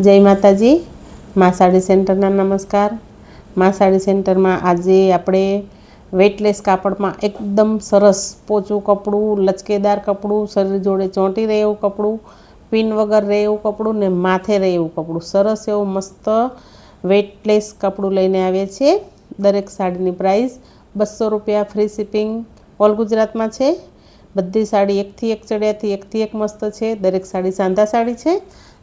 जय माताजी। मां साड़ी सेंटरना नमस्कार। मां साड़ी सेंटर में आज आपणे वेटलेस कापड़ में एकदम सरस पोचू कपड़ू, लचकेदार कपड़ू, शरीर जोड़े चोंटी रहे एवं कपड़ू, पिन वगर रहे एवं कपड़ू ने माथे रहे एवं कपड़ू, सरस एवं मस्त वेटलेस कपड़ू लईने आव्या छे। दरेक साड़ीनी प्राइस 200 रुपया, फ्री शिपिंग ऑल गुजरात में छे। बधी साड़ी एक थी एक चढ़ियाथी एक थी एक मस्त है। दरेक साड़ी सांधा साड़ी है,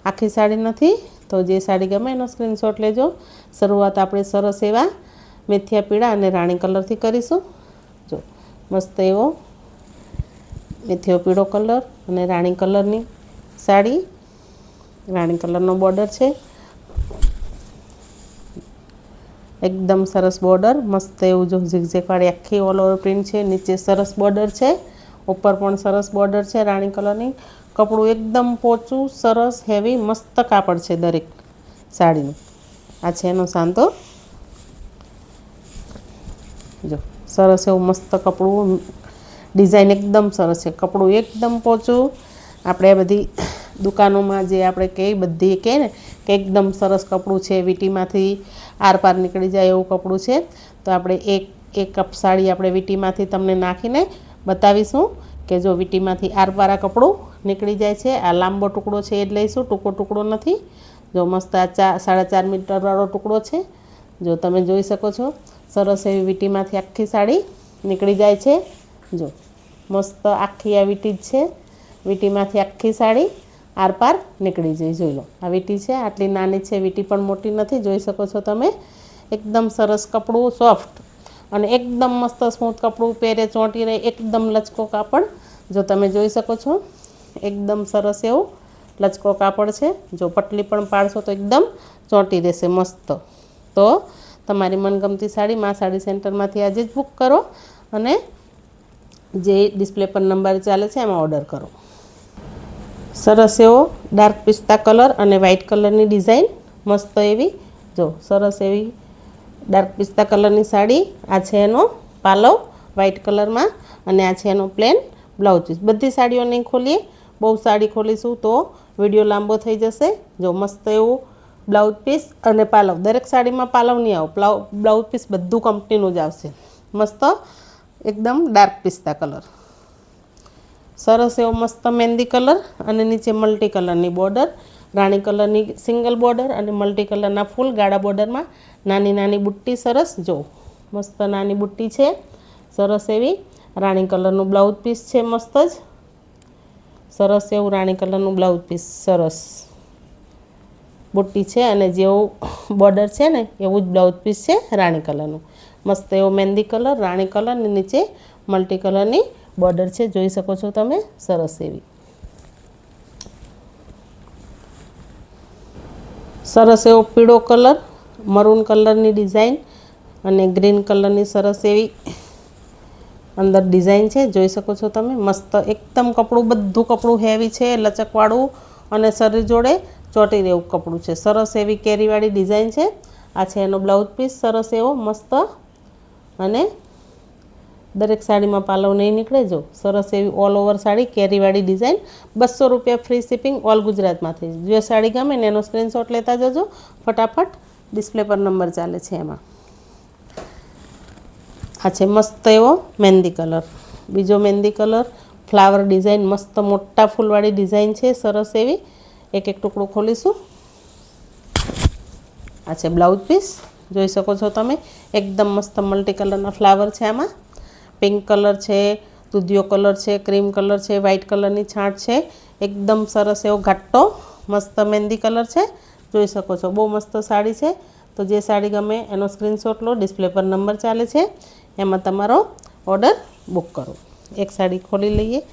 आखी साड़ी नहीं। तो जे साड़ी गमे एनो स्क्रीनशॉट लेजो। शुरुआत आपणे सरस एवा मेथिया पीड़ा अने राणी कलर थी करीशुं। जो मस्त एवो मेथियो पीड़ो कलर अने राणी कलरनी साड़ी, राणी कलरनो बॉर्डर है, एकदम सरस बॉर्डर मस्त एवं जो झीकझेकवाड़ी आखी ऑल ओवर प्रिंट है। नीचे सरस बॉर्डर है, ऊपर पण सरस बॉर्डर है राणी कलरनी। कपड़ू एकदम पोचू सरस हेवी मस्त कापड़ है दरेक साड़ीनुं। आ छे एनो सांतो, जो सरस एवं मस्त कपड़ू, डिजाइन एकदम सरस है। कपड़ू एकदम पोचू। आपणे बधी दुकानों में जे आपणे कई बधी कहे ने कि एकदम सरस कपड़ू है, वीटीमांथी आर पार निकली जाए एवं कपड़ू है। तो आपणे एक कप साड़ी आपणे वीटीमांथी तमने नाखीने बतावीशुं कि जो वीटीमांथी आर पार आ कपड़ू निकली जाए छे। आ लांबो टुकड़ो है ए ज लईशुं, टूंको टुकड़ो नहीं। जो मस्त आ 4.5 मीटर वाळो टुकड़ो है। जो तमे जोई शको छो सरस एवी वीटीमांथी आखी साड़ी निकली जाए छे। जो मस्त आखी आ वीटी ज छे, वीटीमांथी आखी साड़ी आर पार निकली जाए। जोई लो आ वीटी है, आटली नानी है, वीटी पण मोटी नहीं। जोई शको छो तमे एकदम सरस कपड़ू, सॉफ्ट और एकदम मस्त स्मूथ कपड़ू, पेरे चोंटी रहे, एकदम लचको कापड़। जो तमे जोई शको छो एकदम सरस एवं लचको कापड़ है। जो पटली पण पाड़शो तो एकदम चोंटी रहेशे मस्त। तो तमारी मनगमती साड़ी मां साड़ी सेंटर में आज ज बुक करो अने जे डिस्प्ले पर नंबर चाले छे एमां ऑर्डर करो। सरस एवो डार्क पिस्ता कलर अने व्हाइट कलरनी डिजाइन मस्त एवी। जो सरस एवी डार्क पिस्ता कलरनी साड़ी। आ छे एनो पालव व्हाइट कलर में अने आ छे एनो प्लेन ब्लाउज पीस। बधी साड़ीओ नहीं खोलीए, बहु साड़ी खोलीशुं तो विडियो लांबो थई जशे। जो मस्त एवं ब्लाउज पीस अने पालव, दरेक साड़ी में पालव नहीं आवे, ब्लाउज पीस बधुं कंपनीनुं ज आवशे। मस्त एकदम डार्क पिस्ता कलर, सरस एवं मस्त मेहंदी कलर अने नीचे मल्टी कलरनी बॉर्डर, राणी कलरनी सिंगल बॉर्डर अने मल्टी कलरना फूल गाढ़ा बॉर्डर में नानी नानी बुट्टी सरस। जो मस्त नानी बुट्टी है, सरस एवी राणी कलरनु ब्लाउज पीस है मस्त ज सरस एवं राणी कलरनु ब्लाउज पीस, सरस बुट्टी है अने जेवुं बॉर्डर है ने एवुं ज ब्लाउज पीस है राणी कलरनु। मस्त एवं मेहंदी कलर, राणी कलर ने नीचे मल्टी कलरनी बॉर्डर है। जोई शको छो तमे सरस एवी सरस एवो पीळो कलर, मरून कलरनी डिजाइन अने ग्रीन कलरनी सरस एवी अंदर डिजाइन है। जोई शको छो तमे मस्त एकदम कपड़ू, बधुं कपड़ू हेवी है, लचकवाड़ू अने शरीर जोड़े चोटी रेवुं कपड़ू है। सरस एवी केरीवाड़ी डिजाइन है। आ छे एनो ब्लाउज पीस सरस एवो मस्त अने दरेक साड़ी में पालव नहीं निकले। जो सरस एवी ऑल ओवर साड़ी केरीवाड़ी डिजाइन 200 रुपया, फ्री शिपिंग ऑल गुजरात में थी। जो साड़ी गमे ने एनो स्क्रीनशॉट लेता जजो फटाफट। डिस्प्ले पर नंबर चाले छे एमां। आ छे मस्त एवो मेहंदी कलर, बीजो मेहंदी कलर फ्लावर डिजाइन मस्त मोटा फूलवाड़ी डिजाइन है सरस एवी। एक एक टुकड़ो खोलीशुं। आ छे ब्लाउज पीस, जोई शको छो तमे एकदम मस्त मल्टी कलरना फ्लावर है। आमां पिंक कलर है, दूधियो कलर है, क्रीम कलर है, व्हाइट कलरनी छाट है, एकदम सरस एवो घाटो मस्त मेहंदी कलर है। जोई शको छो बहु मस्त साड़ी है। तो जे साड़ी गमे एनो स्क्रीनशॉट लो, डिस्प्ले पर नंबर चाले छे एमां तमारो ऑर्डर बुक करो। एक साड़ी खोली लीए।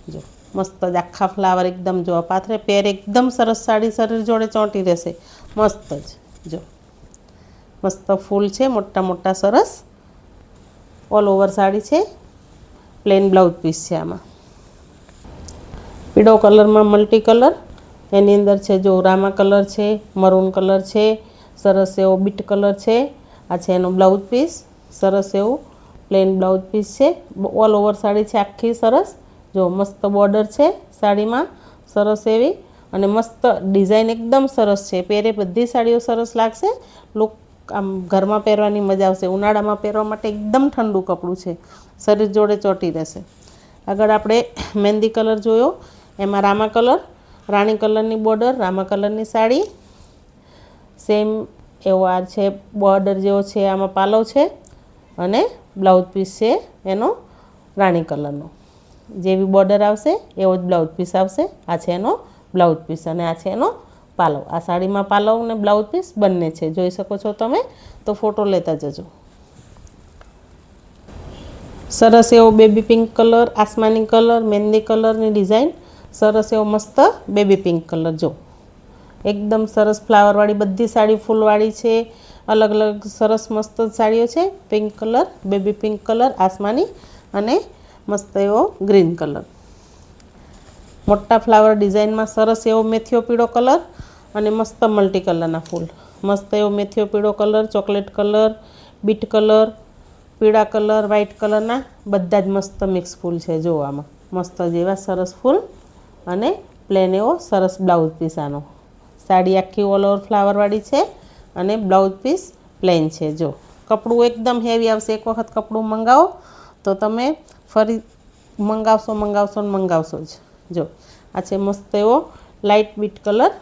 जो मस्त आखा फ्लावर एकदम जो पाथरे पेर एकदम सरस साड़ी शरीर जोड़े चोंटी रहेशे मस्त ज। जो मस्त फूल है मोटा मोटा सरस ऑल ओवर साड़ी है। प्लेन ब्लाउज पीस है। आमां पीळो कलर में मल्टी कलर एनी अंदर है। जो रामा कलर है, मरून कलर है, सरस एवो बीट कलर है। आ छे एनो ब्लाउज पीस सरस एवं प्लेन ब्लाउज पीस है। ऑल ओवर साड़ी है आखी सरस। जो मस्त बॉर्डर है साड़ी में सरस एवी અને મસ્ત ડિઝાઇન એકદમ સરસ છે. પહેરે બધી સાડીઓ સરસ લાગશે. લુક આમ ઘરમાં પહેરવાની મજા આવશે. ઉનાળામાં પહેરવા માટે એકદમ ઠંડુ કપડું છે. શરીર જોડે ચોટી રહેશે. આગળ આપણે મહેંદી કલર જોયો. એમાં રામા કલર, રાણી કલરની બોર્ડર, રામા કલરની સાડી. સેમ એવો આ છે બોર્ડર જેવો છે, આમાં પાલવ છે અને બ્લાઉઝ પીસ છે એનો રાણી કલરનો. જેવી બોર્ડર આવશે એવો જ બ્લાઉઝ પીસ આવશે. આ છે એનો બ્લાઉઝ પીસ અને આ છે એનો પાલવ. આ સાડીમાં પાલવ અને બ્લાઉઝ પીસ બંને છે, જોઈ શકો છો તમે. તો ફોટો લેતા જજો. સરસ એવો બેબી પિંક કલર, આસમાની કલર, મહેંદી કલરની ડિઝાઇન. સરસ એવો મસ્ત બેબી પિંક કલર. જો એકદમ સરસ ફ્લાવરવાળી બધી સાડી ફૂલવાળી છે. અલગ અલગ સરસ મસ્ત સાડીઓ છે. Pink colour, baby pink colour, આસમાની અને મસ્ત એવો ગ્રીન કલર. મોટા ફ્લાવર ડિઝાઇનમાં સરસ એવો મેથીઓ પીળો કલર અને મસ્ત મલ્ટી કલરના ફૂલ. મસ્ત એવો મેથીઓ પીળો colour, chocolate colour, bit colour, પીળા કલર, વ્હાઇટ કલરના બધા જ મસ્ત મિક્સ ફૂલ છે. જોવામાં મસ્ત જેવા સરસ ફૂલ અને પ્લેન એવો સરસ બ્લાઉઝ પીસ. આનો સાડી આખી ઓલ ઓવર ફ્લાવરવાળી છે અને બ્લાઉઝ પીસ પ્લેન છે. જો કપડું એકદમ હેવી આવશે. એક વખત કપડું મંગાવો તો તમે ફરી મંગાવશો ને મંગાવશો જ. જો આ છે મસ્ત એવો લાઇટ બીટ કલર,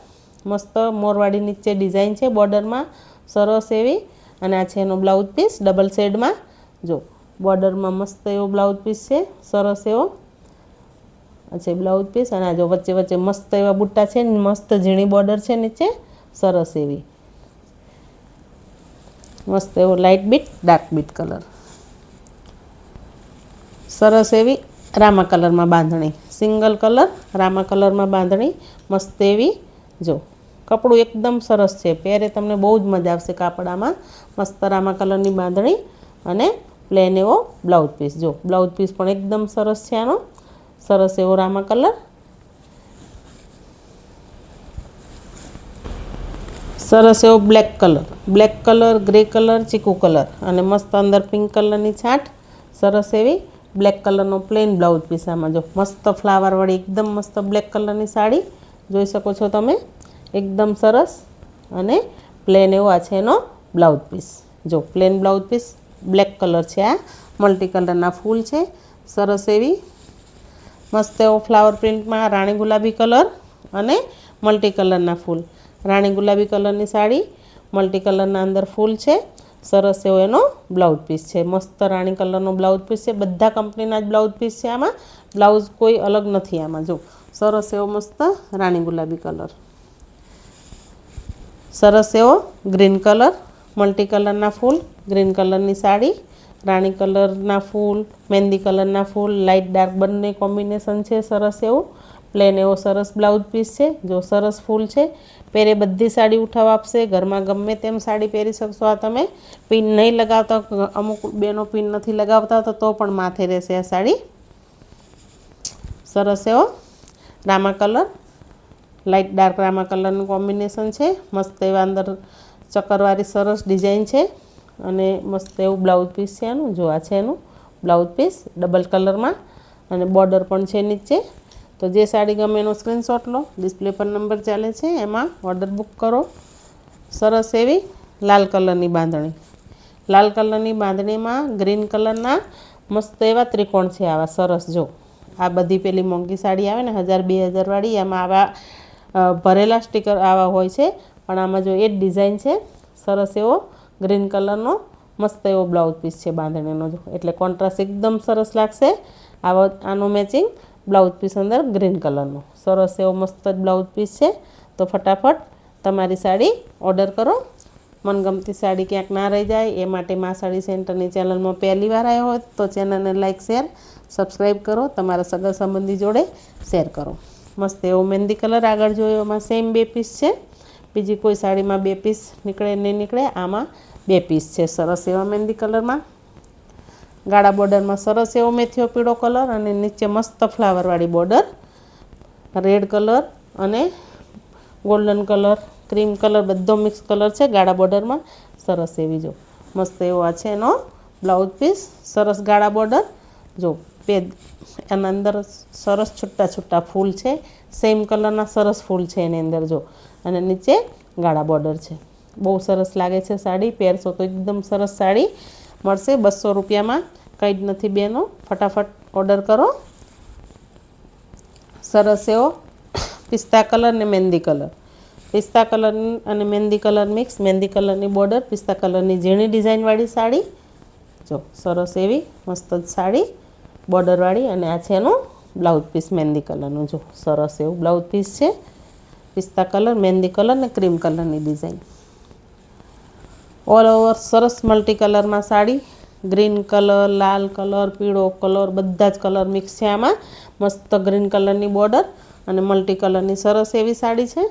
મસ્ત મોરવાળી નીચે ડિઝાઇન છે બોર્ડરમાં સરસ એવી. અને આ છે એનો બ્લાઉઝ પીસ ડબલ શેડમાં. જો બોર્ડરમાં મસ્ત એવો બ્લાઉઝ પીસ છે સરસ એવો. આ છે બ્લાઉઝ પીસ અને આ જો વચ્ચે વચ્ચે મસ્ત એવા બુટ્ટા છે, મસ્ત ઝીણી બોર્ડર છે નીચે સરસ એવી. મસ્ત એવો light bit dark bit colour. સરસ એવી રામા કલરમાં બાંધણી, સિંગલ કલર રામા કલરમાં બાંધણી મસ્ત એવી. જો કપડું એકદમ સરસ છે. પહેરે તમને બહુ જ મજા આવશે કાપડામાં. મસ્ત રામા કલરની બાંધણી અને પ્લેન એવો બ્લાઉઝ પીસ. જો બ્લાઉઝ પીસ પણ એકદમ સરસ છે આનો. સરસ એવો રામા કલર. સરસ એવો બ્લેક કલર, ગ્રે કલર, ચીકુ કલર અને મસ્ત અંદર પિંક કલરની છાંટ. સરસ એવી બ્લેક કલરનો પ્લેન બ્લાઉઝ પીસ. આમાં જો મસ્ત ફ્લાવરવાળી એકદમ મસ્ત બ્લેક કલરની સાડી જોઈ શકો છો તમે. એકદમ સરસ અને પ્લેન એવો આ છે એનો બ્લાઉઝ પીસ. જો plain blouse piece black colour છે. આ મલ્ટી કલરના ફૂલ છે સરસ એવી. મસ્ત એવો ફ્લાવર પ્રિન્ટમાં રાણી ગુલાબી કલર અને મલ્ટી કલરના ફૂલ. રાણી ગુલાબી કલરની સાડી, મલ્ટી કલરના અંદર ફૂલ છે. સરસ એવો એનો બ્લાઉઝ પીસ છે. મસ્ત રાણી કલરનો બ્લાઉઝ પીસ છે. બધા કંપનીના જ બ્લાઉઝ પીસ છે આમાં. બ્લાઉઝ કોઈ અલગ નથી આમાં. જો સરસ એવો મસ્ત રાણી ગુલાબી કલર. સરસ એવો ગ્રીન કલર, મલ્ટી કલરના ફૂલ, ગ્રીન કલરની સાડી, રાણી કલરના ફૂલ, મહેંદી કલરના ફૂલ, લાઇટ ડાર્ક બંને કોમ્બિનેશન છે સરસ એવું. પ્લેન એવો સરસ બ્લાઉઝ પીસ છે. જો સરસ ફૂલ છે. પહેરે બધી સાડી ઉઠાવ આપશે. ઘરમાં ગમે તેમ સાડી પહેરી શકશો. આ તમે પિન નહીં લગાવતા, અમુક બેનો પિન નથી લગાવતા તો પણ માથે રહેશે આ સાડી. સરસ એવો Rama colour, light dark Rama કલરનું કોમ્બિનેશન છે. મસ્ત એવા અંદર ચક્કરવાળી સરસ ડિઝાઇન છે અને મસ્ત એવું બ્લાઉઝ પીસ છે આનું. જો આ છે એનું બ્લાઉઝ પીસ ડબલ કલરમાં અને બોર્ડર પણ છે નીચે. તો જે સાડી ગમે એનો સ્ક્રીનશોટ લો. ડિસ્પ્લે પર નંબર ચાલે છે એમાં ઓર્ડર બુક કરો. સરસ એવી લાલ કલરની બાંધણી. લાલ કલરની બાંધણીમાં ગ્રીન કલરના મસ્ત એવા ત્રિકોણ છે આવા સરસ. જો આ બધી પેલી મોંઘી સાડી આવે ને 1000-2000 વાળી, એમાં આવા ભરેલા સ્ટીકર આવા હોય છે. પણ આમાં જો એ જ ડિઝાઇન છે. સરસ એવો ગ્રીન કલરનો મસ્ત એવો બ્લાઉઝ પીસ છે બાંધણીનો. જો એટલે કોન્ટ્રાસ્ટ એકદમ સરસ લાગશે. આનું મેચિંગ બ્લાઉઝ પીસ અંદર ગ્રીન કલરનો સરસ એવો મસ્ત બ્લાઉઝ પીસ છે. તો ફટાફટ તમારી સાડી ઓર્ડર કરો. મનગમતી સાડી ક્યાંક ના રહી જાય એ માટે મા સાડી સેન્ટરની ચેનલમાં પહેલી વાર આવ્યો હોય તો ચેનલને લાઇક, શેર, સબસ્ક્રાઈબ કરો. તમારા સગા સંબંધી જોડે શેર કરો. મસ્ત એવો મહેંદી કલર આગળ જોયો. એમાં સેમ 2 પીસ છે. બીજી કોઈ સાડીમાં 2 પીસ નીકળે નહીં નીકળે, આમાં 2 પીસ છે. સરસ એવા મહેંદી કલરમાં ગાળા બોર્ડરમાં સરસ એવો મેથીઓ પીળો કલર અને નીચે મસ્ત ફ્લાવરવાળી બોર્ડર. રેડ કલર અને ગોલ્ડન કલર, ક્રીમ કલર બધો મિક્સ કલર છે ગાળા બોર્ડરમાં. સરસ એવી જો મસ્ત એવો આ છે એનો બ્લાઉઝ પીસ. સરસ ગાળા બોર્ડર, જો પેજ એના અંદર સરસ છૂટા છૂટા ફૂલ છે, સેમ કલરના સરસ ફૂલ છે એની અંદર જો, અને નીચે ગાળા બોર્ડર છે. બહુ સરસ લાગે છે સાડી. પહેરશો તો એકદમ સરસ સાડી મળશે 200 રૂપિયામાં. કંઈ જ નથી બેનો, ફટાફટ ઓર્ડર કરો. સરસ એવો પિસ્તા કલર ને મહેંદી કલર, પિસ્તા કલર અને મહેંદી કલર મિક્સ, મહેંદી કલરની બોર્ડર, પિસ્તા કલરની ઝીણી ડિઝાઇનવાળી સાડી. જો સરસ એવી મસ્ત જ સાડી બોર્ડરવાળી, અને આ છે એનું બ્લાઉઝ પીસ મહેંદી કલરનું. જો સરસ એવું બ્લાઉઝ પીસ છે, પિસ્તા કલર, મહેંદી કલર ને ક્રીમ કલરની ડિઝાઇન. ઓલ ઓવર સરસ મલ્ટી કલરમાં સાડી, ગ્રીન કલર, લાલ કલર, પીળો કલર, બધા જ કલર મિક્સ છે આમાં. મસ્ત ગ્રીન કલરની બોર્ડર અને મલ્ટી કલરની સરસ એવી સાડી છે.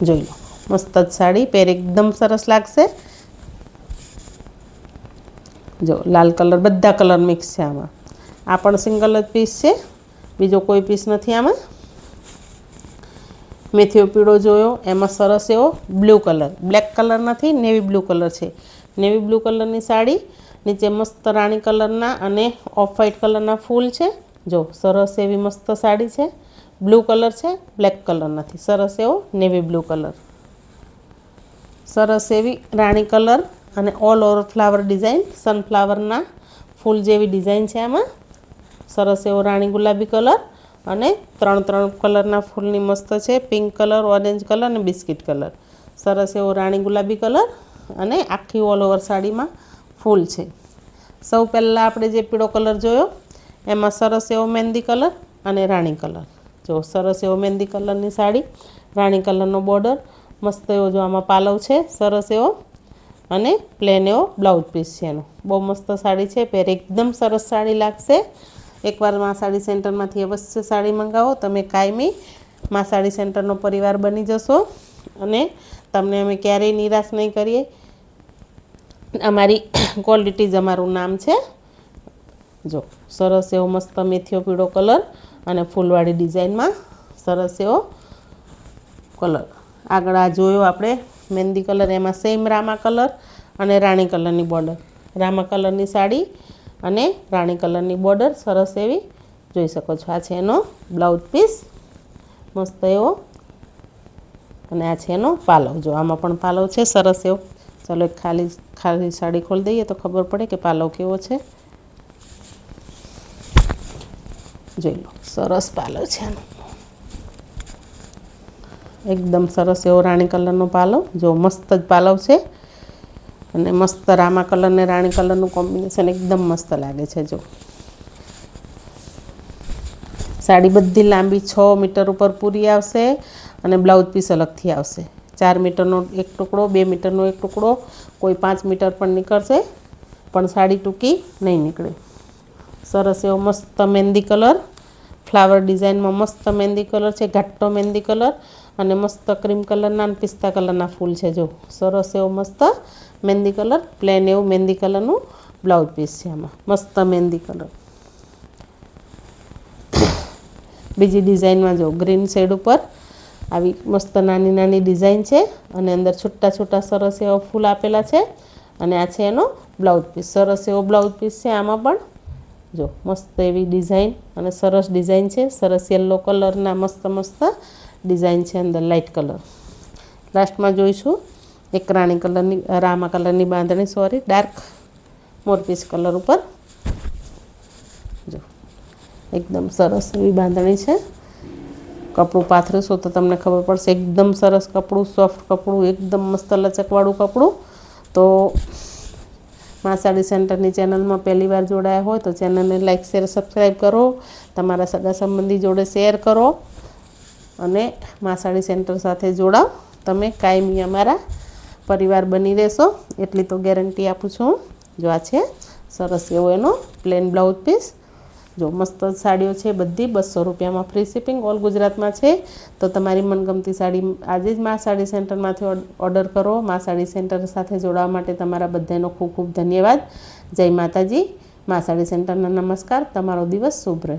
જોઈ લો, મસ્ત જ સાડી, પહેર એકદમ સરસ લાગશે. જો લાલ કલર, બધા કલર મિક્સ છે આમાં. આ પણ સિંગલ જ પીસ છે, બીજો કોઈ પીસ નથી આમાં. મેથીઓ પીળો જોયો, એમાં સરસ એવો બ્લુ કલર, બ્લેક કલર નથી, નેવી બ્લુ કલર છે. નેવી બ્લુ કલરની સાડી, નીચે મસ્ત રાણી કલરના અને ઓફ વ્હાઈટ કલરના ફૂલ છે. જો સરસ એવી મસ્ત સાડી છે. બ્લુ કલર છે, બ્લેક કલર નથી, સરસ એવો નેવી બ્લુ કલર. સરસ એવી રાણી કલર અને ઓલ ઓવર ફ્લાવર ડિઝાઇન, સનફ્લાવરના ફૂલ જેવી ડિઝાઇન છે આમાં. સરસ એવો રાણી ગુલાબી કલર અને 3 કલરના ફૂલની મસ્ત છે. પિંક કલર, ઓરેન્જ કલર અને બિસ્કિટ કલર. સરસ એવો રાણી ગુલાબી કલર અને આખી ઓલ ઓવર સાડીમાં ફૂલ છે. સૌ પહેલાં આપણે જે પીળો કલર જોયો એમાં સરસ એવો મહેંદી કલર અને રાણી કલર. જો સરસ એવો મહેંદી કલરની સાડી, રાણી કલરનો બોર્ડર, મસ્ત એવો જો આમાં પાલવ છે સરસ એવો, અને પ્લેન એવો બ્લાઉઝ પીસ છે એનો. બહુ મસ્ત સાડી છે, પહેરે એકદમ સરસ સાડી લાગશે. એકવાર મા સાડી સેન્ટરમાંથી અવશ્ય સાડી મંગાવો. તમે કાયમી મા સાડી સેન્ટરનો પરિવાર બની જશો, અને તમને અમે ક્યારેય નિરાશ નહીં કરીએ. અમારી ક્વોલિટી જ અમારું નામ છે. જો સરસ એવો મસ્ત મેથીઓ પીળો કલર અને ફૂલવાળી ડિઝાઇનમાં સરસ એવો કલર. આગળ આ જોયો આપણે મહેંદી કલર, એમાં સેમ રામા કલર અને રાણી કલરની બોર્ડર. રામા કલરની સાડી અને રાણી કલરની બોર્ડર સરસ એવી જોઈ શકો છો. આ છે એનો બ્લાઉઝ પીસ મસ્ત એવો, અને આ છે એનો પાલવ. જો આમાં પણ પાલવ છે સરસ એવો. ચાલો એક ખાલી સાડી ખોલી દઈએ તો ખબર પડે કે પાલવ કેવો છે. જોઈ લો, સરસ પાલવ છે આનો, એકદમ સરસ એવો રાણી કલરનો પાલવ. જો મસ્ત જ પાલવ છે, અને મસ્ત રામા કલર ને રાણી કલરનું કોમ્બિનેશન એકદમ મસ્ત લાગે છે. જો સાડી બધી લાંબી 6 મીટર ઉપર પૂરી આવશે, અને બ્લાઉઝ પીસ અલગથી આવશે. 4 મીટરનો એક ટુકડો, 2 મીટરનો એક ટુકડો, કોઈ 5 મીટર પણ નીકળશે, પણ સાડી ટૂંકી નહીં નીકળે. સરસ એવો મસ્ત મહેંદી કલર, ફ્લાવર ડિઝાઇનમાં મસ્ત મહેંદી કલર છે, ઘાટો મહેંદી કલર, અને મસ્ત ક્રીમ કલરના અને પિસ્તા કલરના ફૂલ છે. જો સરસ એવો મસ્ત મહેંદી કલર, પ્લેન એવું મહેંદી કલરનું બ્લાઉઝ પીસ છે આમાં. મસ્ત મહેંદી કલર. બીજી ડિઝાઇનમાં જો ગ્રીન શેડ ઉપર આવી મસ્ત નાની નાની ડિઝાઇન છે, અને અંદર છૂટા છૂટા સરસ એવા ફૂલ આપેલા છે, અને આ છે એનો બ્લાઉઝ પીસ. સરસ એવો બ્લાઉઝ પીસ છે આમાં પણ. જો મસ્ત એવી ડિઝાઇન અને સરસ ડિઝાઇન છે. સરસ યલો કલરના મસ્ત મસ્ત ડિઝાઇન છે અંદર, લાઇટ કલર. લાસ્ટમાં જોઈશું એક રાણી કલરની, રામા કલરની બાંધણી, સોરી ડાર્ક મોરપીસ કલર ઉપર. જો એકદમ સરસ એવી બાંધણી છે. કપડું પાથરીશો તો તમને ખબર પડશે, એકદમ સરસ કપડું, સોફ્ટ કપડું, એકદમ મસ્ત લચકવાળું કપડું. તો મા સાડી સેન્ટરની ચેનલમાં પહેલી વાર જોડાયા હોય તો ચેનલને લાઇક, શેર, સબસ્ક્રાઈબ કરો. તમારા સગા સંબંધી જોડે શેર કરો, અને મા સાડી સેન્ટર સાથે જોડાઓ. તમે કાયમી અમારા પરિવાર બની રહેશો, એટલી તો ગેરંટી આપું છું. જો આ છે સરસ એવો એનો પ્લેન બ્લાઉઝ પીસ. જો મસ્ત સાડીઓ છે બધી 200 રૂપિયામાં, ફ્રી શિપિંગ ઓલ ગુજરાતમાં છે. તો તમારી મનગમતી સાડી આજે જ મા સાડી સેન્ટરમાંથી ઓર્ડર કરો. મા સાડી સેન્ટર સાથે જોડાવા માટે તમારા બધાનો ખૂબ ખૂબ ધન્યવાદ. જય માતાજી. મા સાડી સેન્ટરના નમસ્કાર. તમારો દિવસ શુભ રહે.